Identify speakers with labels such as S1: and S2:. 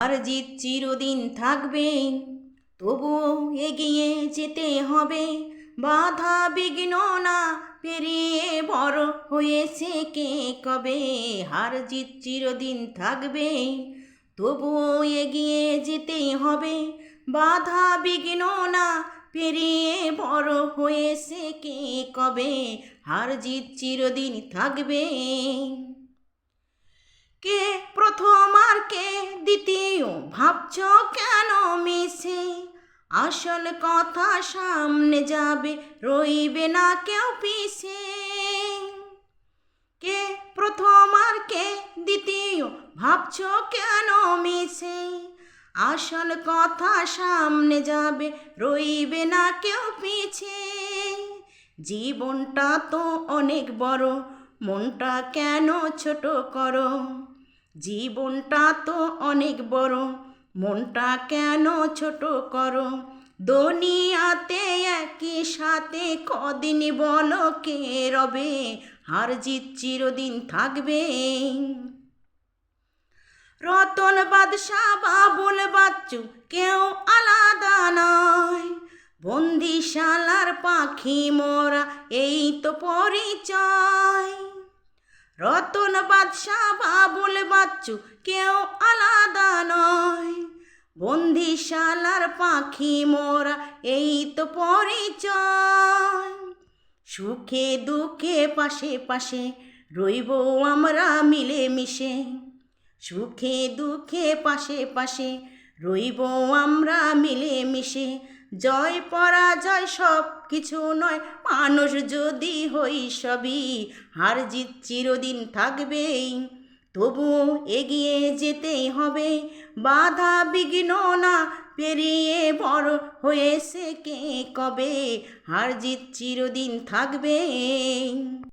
S1: আর জিত চিরদিন থাকবে, তবুও এগিয়ে যেতে হবে। বাধা বিঘ্ন না পেরিয়ে বড় হয়েছে কে কবে। হার জিত চিরদিন থাকবে, তবুও এগিয়ে যেতে হবে। বাধা বিঘ্ন না পেরিয়ে বড় হয়েছে কে কবে। হার জিত চিরদিন থাকবে। কে প্রথম আর কে দ্বিতীয় ভাবছ কেন মিছে? আসল কথা সামনে যাবে, রইবে না কেউ পিছে। কে প্রথম আর কে দ্বিতীয় ভাবছ কেন মিছে? আসল কথা সামনে যাবে, রইবে না কেউ পিছে। জীবনটা তো অনেক বড়, মনটা কেন ছোট করো? জীবনটা তো অনেক বড়, মনটা কেন ছোট করো? দুনিয়াতে একই সাথে কদিন বলো কে রবে। হার জিত চিরদিন থাকবে। রতন বাদশাহ বাবুল বাচ্চু কেউ আলাদা নয়। বন্দিশালার পাখি মোরা এই তো পরিচয়। রতন বাদশাহ বাবুল বাচ্চু কেউ আলাদা নয়। বন্দিশালার পাখি মোরা এই তো পরিচয়। সুখে দুঃখে পাশে পাশে রইব আমরা মিলে মিশে। সুখে দুঃখে পাশে পাশে রইব আমরা মিলে মিশে। জয় পরাজয় সব কিছু নয়, মানুষ যদি হই সবই। হার জিত চিরদিন থাকবেই, তবুও এগিয়ে যেতেই হবে। বাধা বিঘ্ন না পেরিয়ে বড় হয়েছে কে কবে। হার জিত চিরদিন থাকবে।